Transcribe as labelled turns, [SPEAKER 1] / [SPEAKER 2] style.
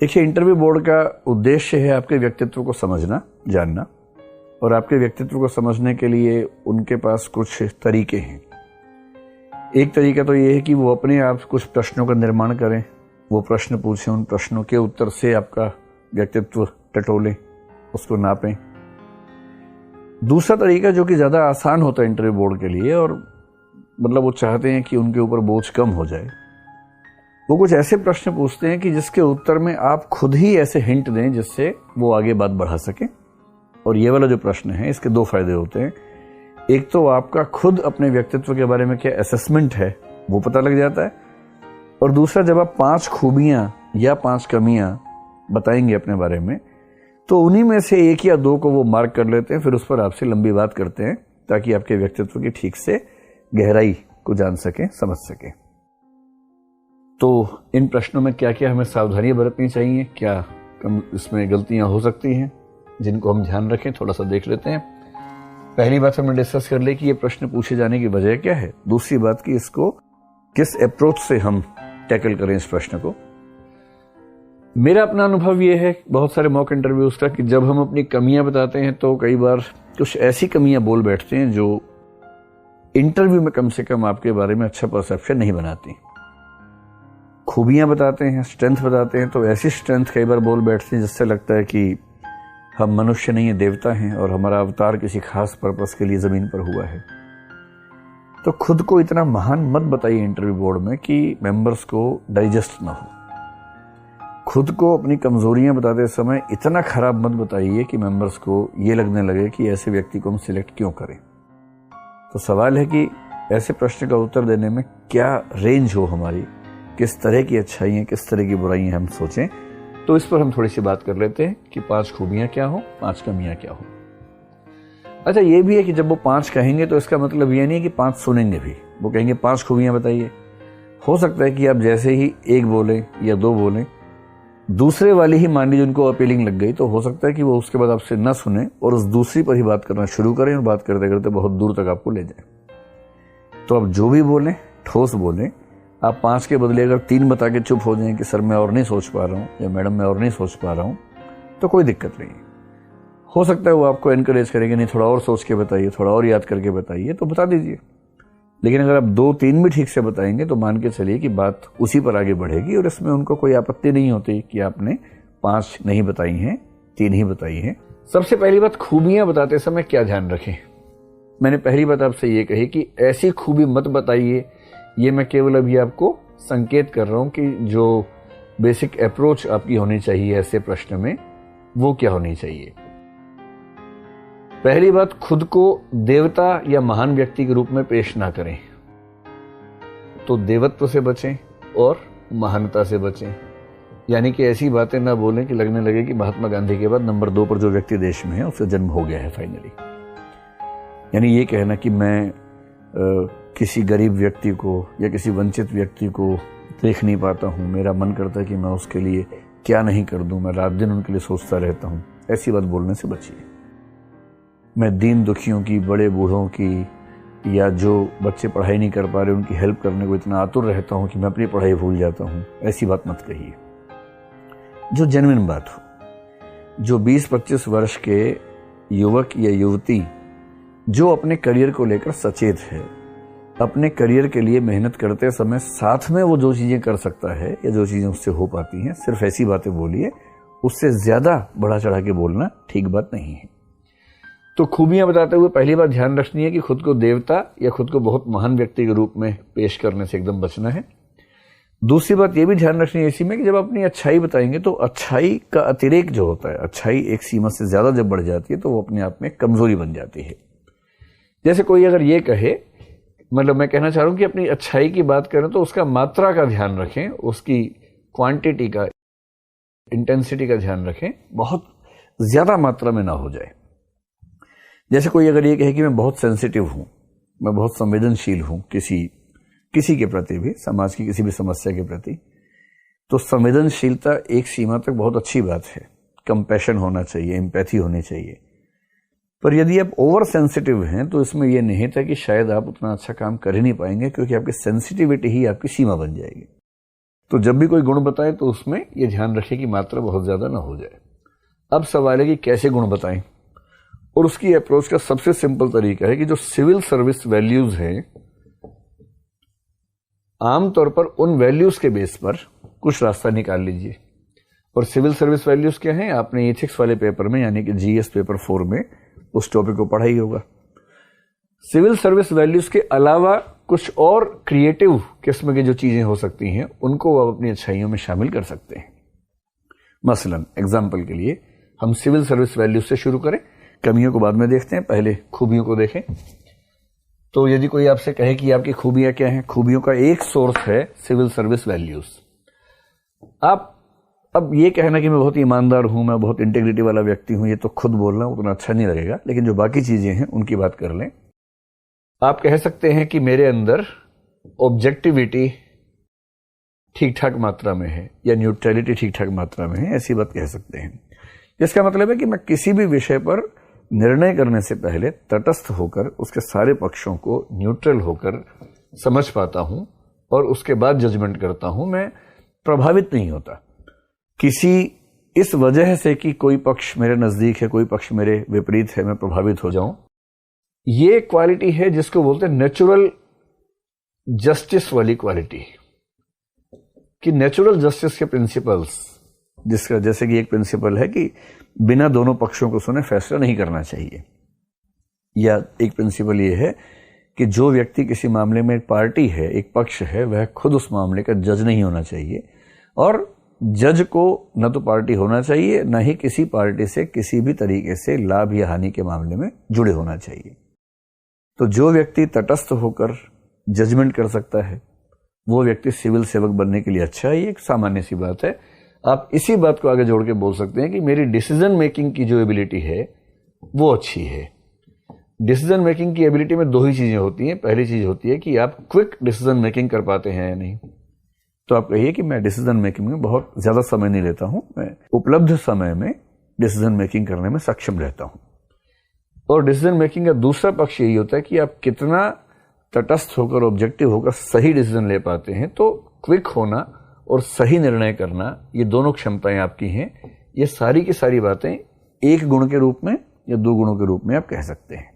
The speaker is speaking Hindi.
[SPEAKER 1] देखिए, इंटरव्यू बोर्ड का उद्देश्य है आपके व्यक्तित्व को समझना, जानना, और आपके व्यक्तित्व को समझने के लिए उनके पास कुछ तरीके हैं। एक तरीका तो ये है कि वो अपने आप कुछ प्रश्नों का निर्माण करें, वो प्रश्न पूछें, उन प्रश्नों के उत्तर से आपका व्यक्तित्व टटोलें, उसको नापें। दूसरा तरीका जो कि ज़्यादा आसान होता है इंटरव्यू बोर्ड के लिए, और मतलब वो चाहते हैं कि उनके ऊपर बोझ कम हो जाए, वो कुछ ऐसे प्रश्न पूछते हैं कि जिसके उत्तर में आप खुद ही ऐसे हिंट दें जिससे वो आगे बात बढ़ा सकें। और ये वाला जो प्रश्न है, इसके दो फायदे होते हैं। एक तो आपका खुद अपने व्यक्तित्व के बारे में क्या असेसमेंट है वो पता लग जाता है, और दूसरा जब आप 5 खूबियां या 5 कमियां बताएंगे अपने बारे में, तो उन्हीं में से 1 या 2 को वो मार्क कर लेते हैं, फिर उस पर आपसे लंबी बात करते हैं ताकि आपके व्यक्तित्व की ठीक से गहराई को जान सकें, समझ सकें। तो इन प्रश्नों में क्या क्या हमें सावधानियां बरतनी चाहिए, क्या कम इसमें गलतियां हो सकती हैं जिनको हम ध्यान रखें, थोड़ा सा देख लेते हैं। पहली बात हमने डिस्कस कर ली कि ये प्रश्न पूछे जाने की वजह क्या है। दूसरी बात कि इसको किस अप्रोच से हम टैकल करें इस प्रश्न को। मेरा अपना अनुभव ये है बहुत सारे मॉक इंटरव्यूज का कि जब हम अपनी कमियां बताते हैं तो कई बार कुछ ऐसी कमियां बोल बैठते हैं जो इंटरव्यू में कम से कम आपके बारे में अच्छा परसेप्शन नहीं बनाती। खूबियां बताते हैं, स्ट्रेंथ बताते हैं, तो ऐसी स्ट्रेंथ कई बार बोल बैठते हैं जिससे लगता है कि हम मनुष्य नहीं है, देवता हैं, और हमारा अवतार किसी खास पर्पस के लिए जमीन पर हुआ है। तो खुद को इतना महान मत बताइए इंटरव्यू बोर्ड में कि मेंबर्स को डाइजेस्ट ना हो। खुद को अपनी कमजोरियां बताते समय इतना खराब मत बताइए कि मेंबर्स को ये लगने लगे कि ऐसे व्यक्ति को हम सिलेक्ट क्यों करें। तो सवाल है कि ऐसे प्रश्न का उत्तर देने में क्या रेंज हो हमारी, किस तरह की अच्छाइयां, किस तरह की बुराइयां हम सोचें। तो इस पर हम थोड़ी सी बात कर लेते हैं कि 5 खूबियां क्या हो, 5 कमियां क्या हो। अच्छा, ये भी है कि जब वो 5 कहेंगे तो इसका मतलब ये नहीं कि 5 सुनेंगे भी। वो कहेंगे 5 खूबियां बताइए। हो सकता है कि आप जैसे ही 1 बोलें या 2 बोलें, दूसरे वाली ही मान लीजिए उनको अपीलिंग लग गई, तो हो सकता है कि वो उसके बाद आपसे न सुने और उस दूसरी पर ही बात करना शुरू करें, और बात करते करते बहुत दूर तक आपको ले जाए। तो आप जो भी बोलें ठोस बोलें। आप 5 के बदले अगर 3 बता के चुप हो जाएं कि सर मैं और नहीं सोच पा रहा हूं, या मैडम मैं और नहीं सोच पा रहा हूं, तो कोई दिक्कत नहीं है। हो सकता है वो आपको एनकरेज करेंगे, नहीं थोड़ा और सोच के बताइए, थोड़ा और याद करके बताइए, तो बता दीजिए। लेकिन अगर आप 2-3 भी ठीक से बताएंगे तो मान के चलिए कि बात उसी पर आगे बढ़ेगी, और इसमें उनको कोई आपत्ति नहीं होती कि आपने 5 नहीं बताई हैं, 3 ही बताई हैं। सबसे पहली बात, खूबियां बताते समय क्या ध्यान रखें। मैंने पहली बात आपसे ये कही कि ऐसी खूबी मत बताइए। ये मैं केवल अभी आपको संकेत कर रहा हूं कि जो बेसिक अप्रोच आपकी होनी चाहिए ऐसे प्रश्न में, वो क्या होनी चाहिए। पहली बात, खुद को देवता या महान व्यक्ति के रूप में पेश ना करें। तो देवत्व से बचें और महानता से बचें। यानी कि ऐसी बातें ना बोलें कि लगने लगे कि महात्मा गांधी के बाद नंबर 2 पर जो व्यक्ति देश में है उसका जन्म हो गया है फाइनली। यानी ये कहना कि मैं किसी गरीब व्यक्ति को या किसी वंचित व्यक्ति को देख नहीं पाता हूं, मेरा मन करता है कि मैं उसके लिए क्या नहीं कर दूं, मैं रात दिन उनके लिए सोचता रहता हूं, ऐसी बात बोलने से बचिए। मैं दीन दुखियों की, बड़े बूढ़ों की, या जो बच्चे पढ़ाई नहीं कर पा रहे उनकी हेल्प करने को इतना आतुर रहता हूं कि मैं अपनी पढ़ाई भूल जाता हूं, ऐसी बात मत कहिए। जो जेन्युइन बात हो। जो 20-25 वर्ष के युवक या युवती जो अपने करियर को लेकर सचेत है, अपने करियर के लिए मेहनत करते समय साथ में वो जो चीजें कर सकता है या जो चीजें उससे हो पाती हैं, सिर्फ ऐसी बातें बोलिए। उससे ज्यादा बढ़ा चढ़ा के बोलना ठीक बात नहीं है। तो खूबियां बताते हुए पहली बात ध्यान रखनी है कि खुद को देवता या खुद को बहुत महान व्यक्ति के रूप में पेश करने से एकदम बचना है। दूसरी बात यह भी ध्यान रखनी है इसी में कि जब अपनी अच्छाई बताएंगे तो अच्छाई का अतिरेक जो होता है, अच्छाई एक सीमा से ज्यादा जब बढ़ जाती है तो वो अपने आप में कमजोरी बन जाती है। जैसे कोई अगर ये कहे, मतलब मैं कहना चाह रहा हूं कि अपनी अच्छाई की बात करें तो उसका मात्रा का ध्यान रखें, उसकी क्वांटिटी का, इंटेंसिटी का ध्यान रखें, बहुत ज्यादा मात्रा में ना हो जाए। जैसे कोई अगर ये कहे कि मैं बहुत सेंसिटिव हूं, मैं बहुत संवेदनशील हूं किसी के प्रति भी, समाज की किसी भी समस्या के प्रति, तो संवेदनशीलता एक सीमा तक बहुत अच्छी बात है, कंपैशन होना चाहिए, एम्पैथी होनी चाहिए। पर यदि आप ओवर सेंसिटिव हैं तो इसमें यह निहित है कि शायद आप उतना अच्छा काम कर ही नहीं पाएंगे, क्योंकि आपकी सेंसिटिविटी ही आपकी सीमा बन जाएगी। तो जब भी कोई गुण बताएं तो उसमें ये ध्यान रखें कि मात्रा बहुत ज्यादा ना हो जाए। अब सवाल है कि कैसे गुण बताएं, और उसकी अप्रोच का सबसे सिंपल तरीका है कि जो सिविल सर्विस वैल्यूज हैं, आमतौर पर उन वैल्यूज के बेस पर कुछ रास्ता निकाल लीजिए। और सिविल सर्विस वैल्यूज क्या हैं, आपने एथिक्स वाले पेपर में यानी कि जीएस पेपर 4 में उस टॉपिक को पढ़ा ही होगा। सिविल सर्विस वैल्यूज के अलावा कुछ और क्रिएटिव किस्म की जो चीजें हो सकती हैं उनको आप अपनी अच्छाइयों में शामिल कर सकते हैं। मसलन एग्जाम्पल के लिए हम सिविल सर्विस वैल्यूज से शुरू करें, कमियों को बाद में देखते हैं, पहले खूबियों को देखें। तो यदि कोई आपसे कहे कि आपकी खूबियां क्या हैं, खूबियों का एक सोर्स है सिविल सर्विस वैल्यूज। आप अब ये कहना कि मैं बहुत ईमानदार हूं, मैं बहुत इंटेग्रिटी वाला व्यक्ति हूं, ये तो खुद बोलना उतना अच्छा नहीं लगेगा, लेकिन जो बाकी चीजें हैं उनकी बात कर लें। आप कह सकते हैं कि मेरे अंदर ऑब्जेक्टिविटी ठीक ठाक मात्रा में है या न्यूट्रलिटी ठीक ठाक मात्रा में है, ऐसी बात कह सकते हैं। इसका मतलब है कि मैं किसी भी विषय पर निर्णय करने से पहले तटस्थ होकर उसके सारे पक्षों को न्यूट्रल होकर समझ पाता हूं और उसके बाद जजमेंट करता हूं। मैं प्रभावित नहीं होता किसी इस वजह से कि कोई पक्ष मेरे नजदीक है, कोई पक्ष मेरे विपरीत है, मैं प्रभावित हो जाऊं। ये क्वालिटी है जिसको बोलते हैं नेचुरल जस्टिस वाली क्वालिटी, कि नेचुरल जस्टिस के प्रिंसिपल्स, जिसका जैसे कि एक प्रिंसिपल है कि बिना दोनों पक्षों को सुने फैसला नहीं करना चाहिए, या एक प्रिंसिपल ये है कि जो व्यक्ति किसी मामले में एक पार्टी है, एक पक्ष है, वह खुद उस मामले का जज नहीं होना चाहिए, और जज को न तो पार्टी होना चाहिए न ही किसी पार्टी से किसी भी तरीके से लाभ या हानि के मामले में जुड़े होना चाहिए। तो जो व्यक्ति तटस्थ होकर जजमेंट कर सकता है वो व्यक्ति सिविल सेवक बनने के लिए अच्छा है। ये एक सामान्य सी बात है। आप इसी बात को आगे जोड़ के बोल सकते हैं कि मेरी डिसीजन मेकिंग की जो एबिलिटी है वो अच्छी है। डिसीजन मेकिंग की एबिलिटी में दो ही चीजें होती हैं। पहली चीज होती है कि आप क्विक डिसीजन मेकिंग कर पाते हैं या नहीं। तो आप कहिए कि मैं डिसीजन मेकिंग में बहुत ज्यादा समय नहीं लेता हूं, मैं उपलब्ध समय में डिसीजन मेकिंग करने में सक्षम रहता हूं। और डिसीजन मेकिंग का दूसरा पक्ष यही होता है कि आप कितना तटस्थ होकर, ऑब्जेक्टिव होकर सही डिसीजन ले पाते हैं। तो क्विक होना और सही निर्णय करना, ये दोनों क्षमताएं आपकी हैं। ये सारी की सारी बातें एक गुण के रूप में या दो गुणों के रूप में आप कह सकते हैं।